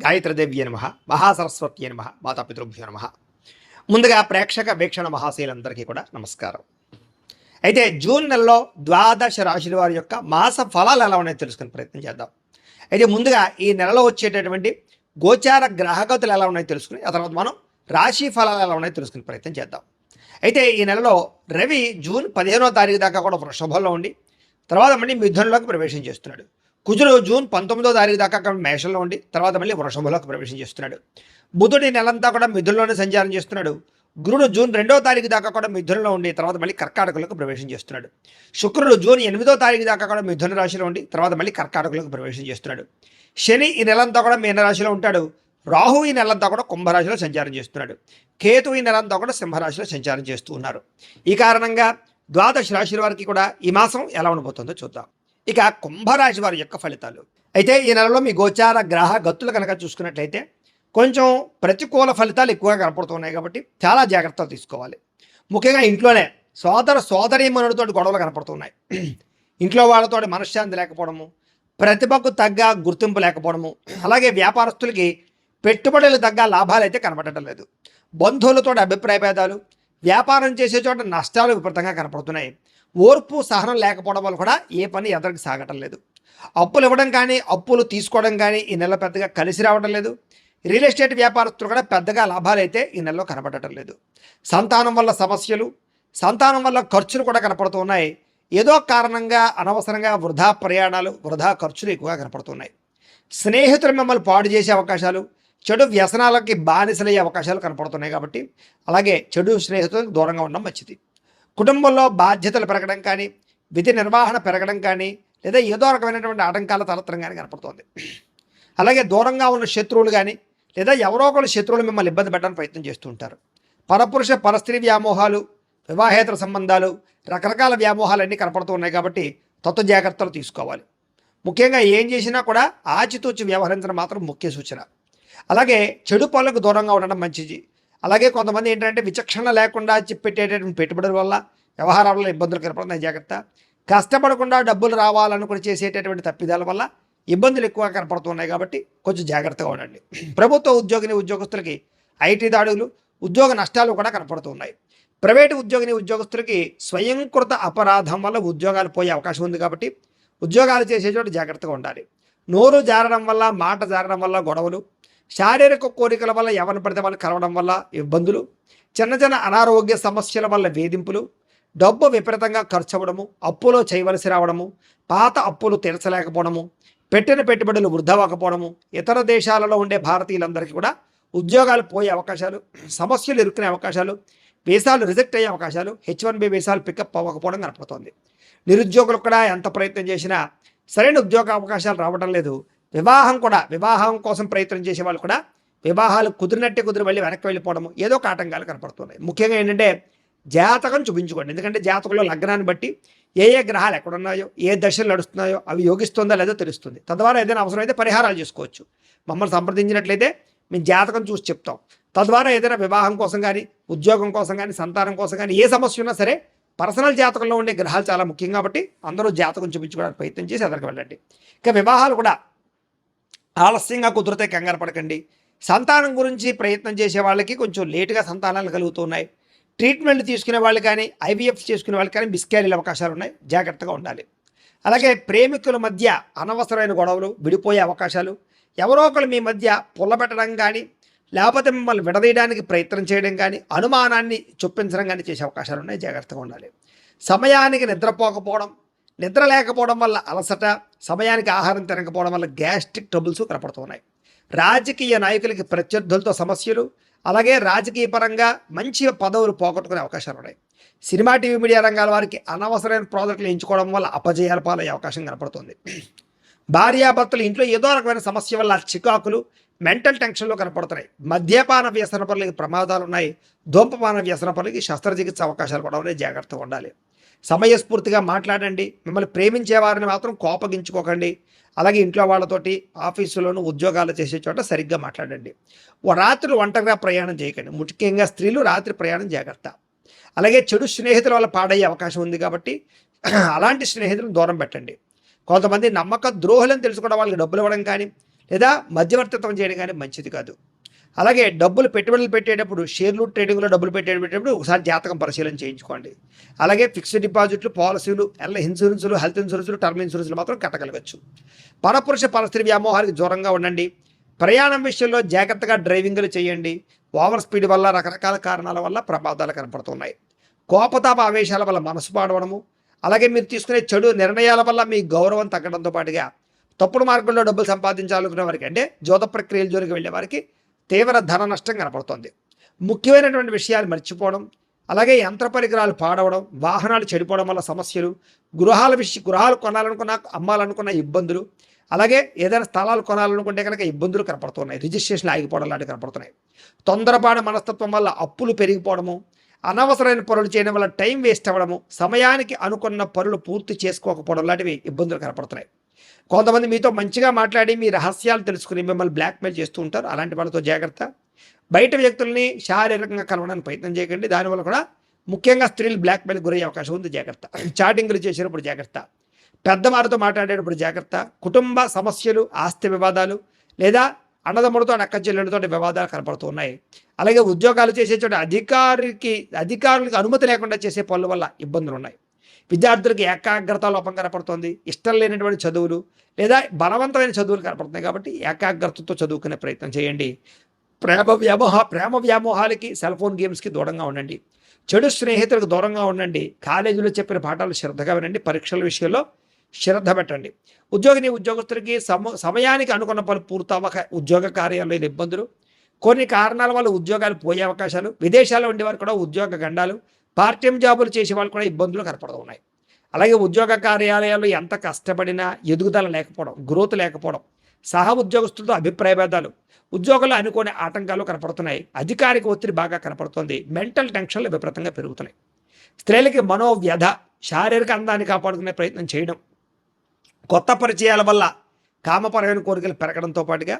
గాయత్రీదేవ్యే నమః, మహాసరస్వత్యే నమః, మాతాపితృభ్యో నమః. ముందుగా ప్రేక్షక వీక్షణ మహాశీలందరికీ కూడా నమస్కారం. అయితే జూన్ నెలలో ద్వాదశ రాశుల వారి యొక్క మాస ఫలాలు ఎలా ఉన్నాయో తెలుసుకునే ప్రయత్నం చేద్దాం. అయితే ముందుగా ఈ నెలలో వచ్చేటటువంటి గోచార గ్రహగతులు ఎలా ఉన్నాయో తెలుసుకుని ఆ తర్వాత మనం రాశి ఫలాలు ఎలా ఉన్నాయో తెలుసుకునే ప్రయత్నం చేద్దాం. అయితే ఈ నెలలో రవి జూన్ 15వ తారీఖు దాకా కూడా వృషభంలో ఉండి తర్వాత మళ్ళీ మిథునంలోకి ప్రవేశం చేస్తున్నాడు. కుజుడు జూన్ 19వ తారీఖు దాకా మేషంలో ఉండి తర్వాత మళ్ళీ వృషభంలోకి ప్రవేశం చేస్తున్నాడు. బుధుడు నెలంతా కూడా మిథునంలోనే సంచారం చేస్తున్నాడు. గురుడు జూన్ 2వ తారీఖు దాకా కూడా మిథునంలో ఉండి తర్వాత మళ్ళీ కర్కాటకులకు ప్రవేశం చేస్తున్నాడు. శుక్రుడు జూన్ 8వ తారీఖు దాకా కూడా మిథున రాశిలో ఉండి తర్వాత మళ్ళీ కర్కాటకులకు ప్రవేశం చేస్తున్నాడు. శని ఈ నెలంతా కూడా మీనరాశిలో ఉంటాడు. రాహు ఈ నెలంతా కూడా కుంభరాశిలో సంచారం చేస్తున్నాడు. కేతు ఈ నెలంతా కూడా సింహరాశిలో సంచారం చేస్తూ ఉన్నారు. ఈ కారణంగా ద్వాదశ రాశుల వారికి కూడా ఈ మాసం ఎలా ఉండబోతుందో చూద్దాం. ఇక కుంభరాశి వారి యొక్క ఫలితాలు. అయితే ఈ నెలలో మీ గోచార గ్రహ గతులు కనుక చూసుకున్నట్లయితే కొంచెం ప్రతికూల ఫలితాలు ఎక్కువగా కనపడుతున్నాయి కాబట్టి చాలా జాగ్రత్తలు తీసుకోవాలి. ముఖ్యంగా ఇంట్లోనే సోదరీమణులతో గొడవలు కనపడుతున్నాయి. ఇంట్లో వాళ్ళతో మనశ్శాంతి లేకపోవడము, ప్రతిభకు తగ్గ గుర్తింపు లేకపోవడము, అలాగే వ్యాపారస్తులకి పెట్టుబడులు తగ్గ లాభాలు అయితే కనపడటం లేదు. బంధువులతో అభిప్రాయ భేదాలు, వ్యాపారం చేసే చోట నష్టాలు విపరీతంగా కనపడుతున్నాయి. ఓర్పు సహనం లేకపోవడం వల్ల కూడా ఏ పని ఎదరికి సాగటం లేదు. అప్పులు ఇవ్వడం కానీ అప్పులు తీసుకోవడం కానీ ఈ నెల పెద్దగా కలిసి రావడం లేదు. రియల్ ఎస్టేట్ వ్యాపారస్తులు కూడా పెద్దగా లాభాలు అయితే ఈ నెలలో కనపడటం లేదు. సంతానం వల్ల సమస్యలు, సంతానం వల్ల ఖర్చులు కూడా కనపడుతూ ఉన్నాయి. ఏదో కారణంగా అనవసరంగా వృధా ప్రయాణాలు, వృధా ఖర్చులు ఎక్కువగా కనపడుతున్నాయి. స్నేహితులు మిమ్మల్ని పాడు చేసే అవకాశాలు, చెడు వ్యసనాలకి బానిసలయ్యే అవకాశాలు కనపడుతున్నాయి. కాబట్టి అలాగే చెడు స్నేహితులకు దూరంగా ఉండడం మంచిది. కుటుంబంలో బాధ్యతలు పెరగడం కానీ, విధి నిర్వహణ పెరగడం కానీ, లేదా ఏదో రకమైనటువంటి ఆటంకాల తలెత్తడం కానీ కనపడుతోంది. అలాగే దూరంగా ఉన్న శత్రువులు కానీ, లేదా ఎవరో ఒకరు శత్రువులు మిమ్మల్ని ఇబ్బంది పెట్టడానికి ప్రయత్నం చేస్తూ ఉంటారు. పరపురుష పరస్త్రీ వ్యామోహాలు, వివాహేతర సంబంధాలు, రకరకాల వ్యామోహాలన్నీ కనపడుతూ ఉన్నాయి. కాబట్టి తత్వ జాగ్రత్తలు తీసుకోవాలి. ముఖ్యంగా ఏం చేసినా కూడా ఆచితూచి వ్యవహరించడం మాత్రం ముఖ్య సూచన. అలాగే చెడు పనులకు దూరంగా ఉండడం మంచిది. అలాగే కొంతమంది ఏంటంటే విచక్షణ లేకుండా పెట్టేటటువంటి పెట్టుబడుల వల్ల వ్యవహారాలలో ఇబ్బందులు కనపడుతున్నాయి. జాగ్రత్త. కష్టపడకుండా డబ్బులు రావాలనుకుని చేసేటటువంటి తప్పిదాల వల్ల ఇబ్బందులు ఎక్కువగా కనపడుతున్నాయి. కాబట్టి కొంచెం జాగ్రత్తగా ఉండండి. ప్రభుత్వ ఉద్యోగస్తులకి ఐటీ దాడులు, ఉద్యోగ నష్టాలు కూడా కనపడుతున్నాయి. ప్రైవేటు ఉద్యోగస్తులకి స్వయంకృత అపరాధం వల్ల ఉద్యోగాలు పోయే అవకాశం ఉంది. కాబట్టి ఉద్యోగాలు చేసే చోట జాగ్రత్తగా ఉండాలి. నోరు జారడం వల్ల, మాట జారడం వల్ల గొడవలు, శారీరక కోరికల వల్ల ఎవరిని పడితే వాళ్ళు కలవడం వల్ల ఇబ్బందులు, చిన్న చిన్న అనారోగ్య సమస్యల వల్ల వేధింపులు, డబ్బు విపరీతంగా ఖర్చు అవ్వడము, అప్పులో చేయవలసి రావడము, పాత అప్పులు తీర్చలేకపోవడము, పెట్టిన పెట్టుబడులు వృధా అవ్వకపోవడము, ఇతర దేశాలలో ఉండే భారతీయులందరికీ కూడా ఉద్యోగాలు పోయే అవకాశాలు, సమస్యలు ఇరుక్కునే అవకాశాలు, వీసాలు రిజెక్ట్ అయ్యే అవకాశాలు, H1B వీసాలు పికప్ అవ్వకపోవడం కనపడుతోంది. నిరుద్యోగులు కూడా ఎంత ప్రయత్నం చేసినా సరైన ఉద్యోగ అవకాశాలు రావడం లేదు. వివాహం కోసం ప్రయత్నం చేసే వాళ్ళు కూడా వివాహాలు కుదిరినట్టే కుదిరి మళ్ళీ వెనక్కి వెళ్ళిపోవడము, ఏదో ఒక ఆటంకాలు కనపడుతున్నాయి. ముఖ్యంగా ఏంటంటే జాతకం చూపించుకోండి. ఎందుకంటే జాతకంలో లగ్నాన్ని బట్టి ఏ గ్రహాలు ఎక్కడున్నాయో, ఏ దశలు నడుస్తున్నాయో అవి యోగిస్తుందో లేదో తెలుస్తుంది. తద్వారా ఏదైనా అవసరమైతే పరిహారాలు చేసుకోవచ్చు. మమ్మల్ని సంప్రదించినట్లయితే మేము జాతకం చూసి చెప్తాం. తద్వారా ఏదైనా వివాహం కోసం కానీ, ఉద్యోగం కోసం కానీ, సంతానం కోసం కానీ ఏ సమస్య ఉన్నా సరే పర్సనల్ జాతకంలో ఉండే గ్రహాలు చాలా ముఖ్యం. కాబట్టి అందరూ జాతకం చూపించుకోవడానికి ప్రయత్నం చేసి ఎదరికి వెళ్ళండి. ఇక వివాహాలు కూడా ఆలస్యంగా కుదిరితే కంగారు పడకండి. సంతానం గురించి ప్రయత్నం చేసే వాళ్ళకి కొంచెం లేటుగా సంతానాలు కలుగుతున్నాయి. ట్రీట్మెంట్ తీసుకునే వాళ్ళు కానీ, IVF చేసుకునే వాళ్ళకి కానీ మిస్క్యారీల అవకాశాలు ఉన్నాయి. జాగ్రత్తగా ఉండాలి. అలాగే ప్రేమికుల మధ్య అనవసరమైన గొడవలు, విడిపోయే అవకాశాలు, ఎవరో ఒకరు మీ మధ్య పుల్లబెట్టడం కానీ, లేకపోతే మిమ్మల్ని విడదీయడానికి ప్రయత్నం చేయడం కానీ, అనుమానాన్ని చొప్పించడం కానీ చేసే అవకాశాలు ఉన్నాయి. జాగ్రత్తగా ఉండాలి. సమయానికి నిద్రపోకపోవడం, నిద్ర లేకపోవడం వల్ల అలసట, సమయానికి ఆహారం తినకపోవడం వల్ల గ్యాస్ట్రిక్ ట్రబుల్స్ కనపడుతున్నాయి. రాజకీయ నాయకులకి ప్రత్యర్థులతో సమస్యలు, అలాగే రాజకీయ పరంగా మంచి పదవులు పోగొట్టుకునే అవకాశాలు ఉన్నాయి. సినిమా, టీవీ, మీడియా రంగాల వారికి అనవసరమైన ప్రాజెక్టులు ఎంచుకోవడం వల్ల అపజయాల పాలయ్యే అవకాశం కనపడుతుంది. భార్యాభర్తలు ఇంట్లో ఏదో రకమైన సమస్య వల్ల చికాకులు, మెంటల్ టెన్షన్లో కనపడుతున్నాయి. మద్యపాన వ్యసన పనులకి ప్రమాదాలు ఉన్నాయి. ధూమపాన వ్యసన పనులకి శస్త్రచికిత్స అవకాశాలు కూడా ఉన్నాయి. జాగ్రత్తగా ఉండాలి. సమయస్ఫూర్తిగా మాట్లాడండి. మిమ్మల్ని ప్రేమించే వారిని మాత్రం కోపగించుకోకండి. అలాగే ఇంట్లో వాళ్ళతోటి, ఆఫీసులోను, ఉద్యోగాలు చేసే చోట సరిగ్గా మాట్లాడండి. రాత్రులు ఒంటరిగా ప్రయాణం చేయకండి. ముఖ్యంగా స్త్రీలు రాత్రి ప్రయాణం జాగ్రత్త. అలాగే చెడు స్నేహితుల వల్ల పాడయ్యే అవకాశం ఉంది. కాబట్టి అలాంటి స్నేహితులను దూరం పెట్టండి. కొంతమంది నమ్మక ద్రోహులను తెలుసుకోవడం, వాళ్ళకి డబ్బులు ఇవ్వడం కానీ, లేదా మధ్యవర్తిత్వం చేయడం కానీ మంచిది కాదు. అలాగే డబ్బులు పెట్టుబడులు పెట్టేటప్పుడు షేర్లు ట్రేడింగ్లో డబ్బులు పెట్టేటప్పుడు ఒకసారి జాతకం పరిశీలన చేయించుకోండి. అలాగే ఫిక్స్డ్ డిపాజిట్లు, పాలసీలు, ఇన్సూరెన్సులు, హెల్త్ ఇన్సూరెన్సులు, టర్మ్ ఇన్సూరెన్సులు మాత్రం కట్టగలగచ్చు. పరపురుష పరస్త్రీ వ్యామోహానికి దూరంగా ఉండండి. ప్రయాణం విషయంలో జాగ్రత్తగా డ్రైవింగ్లు చేయండి. ఓవర్ స్పీడ్ వల్ల రకరకాల కారణాల వల్ల ప్రమాదాలు కనపడుతున్నాయి. కోపతాప ఆవేశాల వల్ల మనసు పాడవడము, అలాగే మీరు తీసుకునే చెడు నిర్ణయాల వల్ల మీ గౌరవం తగ్గడంతో పాటుగా తప్పుడు మార్గంలో డబ్బులు సంపాదించాలనుకునే వారికి, అంటే జోత ప్రక్రియల జోలికి వెళ్ళే వారికి తీవ్ర ధన నష్టం కనపడుతుంది. ముఖ్యమైనటువంటి విషయాలు మర్చిపోవడం, అలాగే యంత్ర పరికరాలు పాడవడం, వాహనాలు చెడిపోవడం వల్ల సమస్యలు, గృహాలు కొనాలనుకున్న, అమ్మాలనుకున్న ఇబ్బందులు, అలాగే ఏదైనా స్థలాలు కొనాలనుకుంటే కనుక ఇబ్బందులు కనపడుతున్నాయి. రిజిస్ట్రేషన్లు ఆగిపోవడం లాంటివి కనపడుతున్నాయి. తొందరపాటు మనస్తత్వం వల్ల అప్పులు పెరిగిపోవడము, అనవసరమైన పనులు చేయడం వల్ల టైం వేస్ట్ అవ్వడము, సమయానికి అనుకున్న పనులు పూర్తి చేసుకోకపోవడం లాంటివి ఇబ్బందులు కనపడుతున్నాయి. కొంతమంది మీతో మంచిగా మాట్లాడి మీ రహస్యాలు తెలుసుకుని మిమ్మల్ని బ్లాక్మెయిల్ చేస్తూ ఉంటారు. అలాంటి వాళ్ళతో జాగ్రత్త. బయట వ్యక్తుల్ని శారీరకంగా కలవడానికి ప్రయత్నం చేయకండి. దానివల్ల కూడా ముఖ్యంగా స్త్రీలు బ్లాక్మెయిల్ గురయ్యే అవకాశం ఉంది. జాగ్రత్త. చాటింగ్లు చేసేటప్పుడు జాగ్రత్త. పెద్దవారితో మాట్లాడేటప్పుడు జాగ్రత్త. కుటుంబ సమస్యలు, ఆస్తి వివాదాలు, లేదా అన్నదమ్ముడితో అక్క చెల్లెలతో వివాదాలు కనపడుతూ ఉన్నాయి. అలాగే ఉద్యోగాలు చేసే చోట అధికారులకు అనుమతి లేకుండా చేసే పనుల వల్ల ఇబ్బందులు ఉన్నాయి. విద్యార్థులకు ఏకాగ్రత లోపం కనపడుతుంది. ఇష్టం లేనటువంటి చదువులు లేదా బలవంతమైన చదువులు కనపడుతున్నాయి. కాబట్టి ఏకాగ్రతతో చదువుకునే ప్రయత్నం చేయండి. ప్రేమ వ్యామోహాలకి, సెల్ ఫోన్ గేమ్స్కి దూరంగా ఉండండి. చెడు స్నేహితులకు దూరంగా ఉండండి. కాలేజీలో చెప్పిన పాఠాలు శ్రద్ధగా వినండి. పరీక్షల విషయంలో శ్రద్ధ పెట్టండి. ఉద్యోగస్తులకి సమయానికి అనుకున్న పనులు పూర్తవ్వక ఉద్యోగ కార్యాలయంలో ఇబ్బందులు, కొన్ని కారణాల వల్ల ఉద్యోగాలు పోయే అవకాశాలు, విదేశాల్లో ఉండేవారు కూడా ఉద్యోగ గండాలు, పార్ట్ టైం జాబులు చేసే వాళ్ళు కూడా ఇబ్బందులు కనపడుతున్నాయి. అలాగే ఉద్యోగ కార్యాలయాల్లో ఎంత కష్టపడినా ఎదుగుదల లేకపోవడం, గ్రోత్ లేకపోవడం, సహ ఉద్యోగస్తులతో అభిప్రాయ భేదాలు, ఉద్యోగాలు అనుకోని ఆటంకాలు కనపడుతున్నాయి. అధికారిక ఒత్తిడి బాగా కనపడుతుంది. మెంటల్ టెన్షన్లు విపరీతంగా పెరుగుతున్నాయి. స్త్రీలకి మనోవ్యధ, శారీరక అందాన్ని కాపాడుకునే ప్రయత్నం చేయడం, కొత్త పరిచయాల వల్ల కామపరమైన కోరికలు పెరగడంతో పాటుగా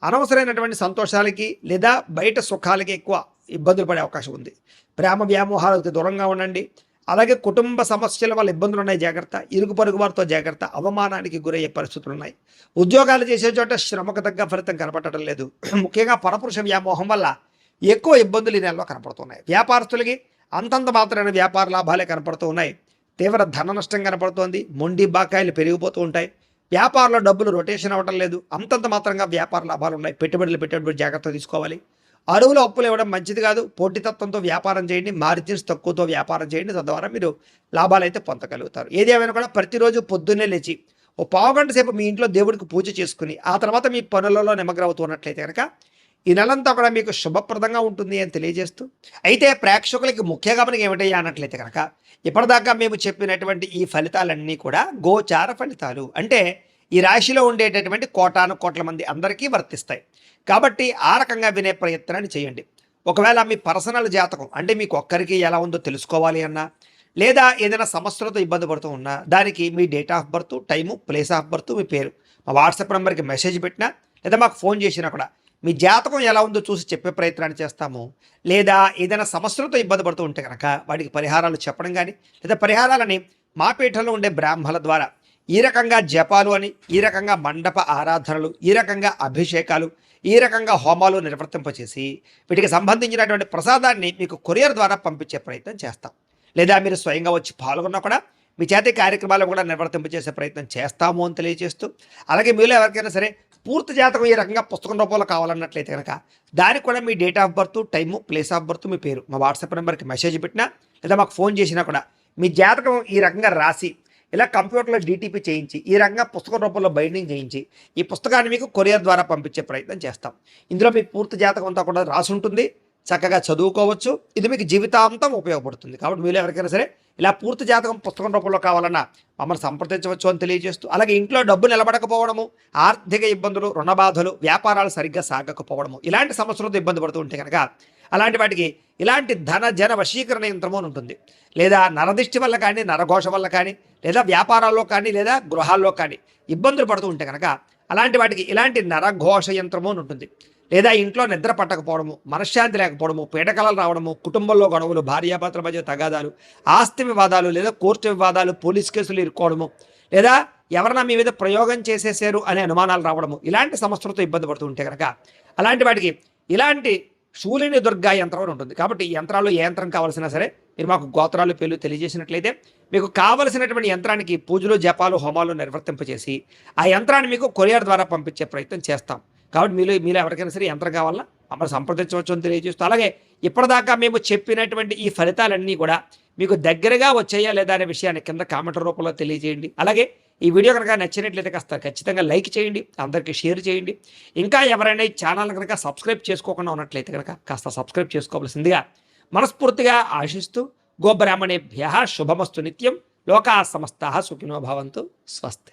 అనవసరమైనటువంటి సంతోషాలకి లేదా బయట సుఖాలకి ఎక్కువ ఇబ్బందులు పడే అవకాశం ఉంది. ప్రేమ వ్యామోహాలకు దూరంగా ఉండండి. అలాగే కుటుంబ సమస్యల వల్ల ఇబ్బందులు ఉన్నాయి. జాగ్రత్త. ఇరుగు పొరుగు వారితో జాగ్రత్త. అవమానానికి గురయ్యే పరిస్థితులు ఉన్నాయి. ఉద్యోగాలు చేసే చోట శ్రమకు తగ్గ ఫలితం కనపడటం లేదు. ముఖ్యంగా పరపురుష వ్యామోహం వల్ల ఎక్కువ ఇబ్బందులు ఈ నెలలో కనపడుతున్నాయి. వ్యాపారస్తులకి అంతంత మాత్రమైన వ్యాపార లాభాలే కనపడుతూ ఉన్నాయి. తీవ్ర ధన నష్టం కనపడుతోంది. మొండి బాకాయలు పెరిగిపోతూ ఉంటాయి. వ్యాపారంలో డబ్బులు రొటేషన్ అవ్వడం లేదు. అంతంత మాత్రంగా వ్యాపార లాభాలు ఉన్నాయి. పెట్టుబడులు జాగ్రత్త తీసుకోవాలి. అరువులు అప్పులు ఇవ్వడం మంచిది కాదు. పోటీతత్వంతో వ్యాపారం చేయండి. మార్జిన్స్ తక్కువతో వ్యాపారం చేయండి. తద్వారా మీరు లాభాలు అయితే పొందగలుగుతారు. ఏది ఏమైనా కూడా ప్రతిరోజు పొద్దున్నే లేచి ఓ పావుగంట సేపు మీ ఇంట్లో దేవుడికి పూజ చేసుకుని ఆ తర్వాత మీ పనులలో నిమగ్నమవుతున్నట్లయితే కనుక ఈ నెలంతా కూడా మీకు శుభప్రదంగా ఉంటుంది అని తెలియజేస్తూ, అయితే ప్రేక్షకులకి ముఖ్య గమనిక ఏమిటయ్యా అన్నట్లయితే కనుక ఇప్పటిదాకా మేము చెప్పినటువంటి ఈ ఫలితాలన్నీ కూడా గోచార ఫలితాలు, అంటే ఈ రాశిలో ఉండేటటువంటి కోటాను కోట్ల మంది అందరికీ వర్తిస్తాయి. కాబట్టి ఆ రకంగా వినే ప్రయత్నాన్ని చేయండి. ఒకవేళ మీ పర్సనల్ జాతకం, అంటే మీకు ఒక్కరికి ఎలా ఉందో తెలుసుకోవాలి అన్నా, లేదా ఏదైనా సమస్యలతో ఇబ్బంది పడుతూ ఉన్నా, దానికి మీ date of birth, time, place of birth, మీ పేరు మా వాట్సాప్ నెంబర్కి మెసేజ్ పెట్టినా లేదా మాకు ఫోన్ చేసినా కూడా మీ జాతకం ఎలా ఉందో చూసి చెప్పే ప్రయత్నాన్ని చేస్తాము. లేదా ఏదైనా సమస్యలతో ఇబ్బంది పడుతూ ఉంటే కనుక వాటికి పరిహారాలు చెప్పడం కానీ, లేదా పరిహారాలని మా పీఠంలో ఉండే బ్రాహ్మణుల ద్వారా ఈ రకంగా జపాలు అని, ఈ రకంగా మండప ఆరాధనలు, ఈ రకంగా అభిషేకాలు, ఈ రకంగా హోమాలు నిర్వర్తింపచేసి వీటికి సంబంధించినటువంటి ప్రసాదాన్ని మీకు కొరియర్ ద్వారా పంపించే ప్రయత్నం చేస్తాం. లేదా మీరు స్వయంగా వచ్చి పాల్గొన్నా కూడా మీ చేతి కార్యక్రమాలు కూడా నిర్వర్తింపచేసే ప్రయత్నం చేస్తాము అని తెలియజేస్తూ, అలాగే మీలో ఎవరికైనా సరే పూర్తి జాతకం ఈ రకంగా పుస్తకం రూపంలో కావాలన్నట్లయితే కనుక దానికి కూడా మీ date of birth, time, place of birth, మీ పేరు మా వాట్సాప్ నెంబర్కి మెసేజ్ పెట్టినా లేదా మాకు ఫోన్ చేసినా కూడా మీ జాతకం ఈ రకంగా రాసి ఇలా కంప్యూటర్లో డీటీపీ చేయించి ఈ రకంగా పుస్తకం రూపంలో బైండింగ్ చేయించి ఈ పుస్తకాన్ని మీకు కొరియర్ ద్వారా పంపించే ప్రయత్నం చేస్తాం. ఇందులో మీ పూర్తి జాతకం అంతా కూడా రాసి ఉంటుంది. చక్కగా చదువుకోవచ్చు. ఇది మీకు జీవితాంతం ఉపయోగపడుతుంది. కాబట్టి మీరు ఎవరికైనా సరే ఇలా పూర్తి జాతకం పుస్తకం రూపంలో కావాలన్నా మమ్మల్ని సంప్రదించవచ్చు అని తెలియజేస్తూ, అలాగే ఇంట్లో డబ్బు నిలబడకపోవడము, ఆర్థిక ఇబ్బందులు, రుణ బాధలు, వ్యాపారాలు సరిగ్గా సాగకపోవడము, ఇలాంటి సమస్యలతో ఇబ్బంది పడుతూ ఉంటే కనుక అలాంటి వాటికి ఇలాంటి ధన జన వశీకరణ యంత్రము అని ఉంటుంది. లేదా నరదిష్టి వల్ల కానీ, నరఘోష వల్ల కానీ, లేదా వ్యాపారాల్లో కానీ, లేదా గృహాల్లో కానీ ఇబ్బందులు పడుతూ ఉంటే కనుక అలాంటి వాటికి ఇలాంటి నరఘోష యంత్రము అని ఉంటుంది. లేదా ఇంట్లో నిద్ర పట్టకపోవడము, మనశ్శాంతి లేకపోవడము, పీడకలలు రావడము, కుటుంబంలో గొడవలు, భార్యాభర్తల మధ్య తగాదాలు, ఆస్తి వివాదాలు, లేదా కోర్టు వివాదాలు, పోలీస్ కేసులు ఇరుక్కోవడము, లేదా ఎవరైనా మీ మీద ప్రయోగం చేసేసారు అనే అనుమానాలు రావడము, ఇలాంటి సమస్యలతో ఇబ్బంది పడుతూ ఉంటే కనుక అలాంటి వాటికి ఇలాంటి శూలిని దుర్గా యంత్రం అని ఉంటుంది. కాబట్టి ఈ యంత్రాలు ఏ యంత్రం కావాల్సినా సరే మీరు మాకు గోత్రాలు పేర్లు తెలియజేసినట్లయితే మీకు కావలసినటువంటి యంత్రానికి పూజలు జపాలు హోమాలు నిర్వర్తింపచేసి ఆ యంత్రాన్ని మీకు కొరియర్ ద్వారా పంపించే ప్రయత్నం చేస్తాం. కాబట్టి మీలో ఎవరికైనా సరే యంత్రం కావాలన్నా మమ్మల్ని సంప్రదించవచ్చు అని తెలియజేస్తూ, అలాగే ఇప్పటిదాకా మేము చెప్పినటువంటి ఈ ఫలితాలన్నీ కూడా మీకు దగ్గరగా వచ్చాయా లేదా అనే విషయాన్ని కింద కామెంట్ రూపంలో తెలియజేయండి. అలాగే ఈ వీడియో కనుక నచ్చినట్లయితే కాస్త ఖచ్చితంగా లైక్ చేయండి, అందరికీ షేర్ చేయండి. ఇంకా ఎవరైనా ఈ ఛానల్ కనుక సబ్స్క్రైబ్ చేసుకోకుండా ఉన్నట్లయితే కనుక కాస్త సబ్స్క్రైబ్ చేసుకోవాల్సిందిగా మనస్ఫూర్తిగా ఆశిస్తూ, గోబ్రాహ్మణేభ్యః శుభమస్తు నిత్యం, లోకా సమస్తాః సుఖినో భవంతు, స్వస్తి.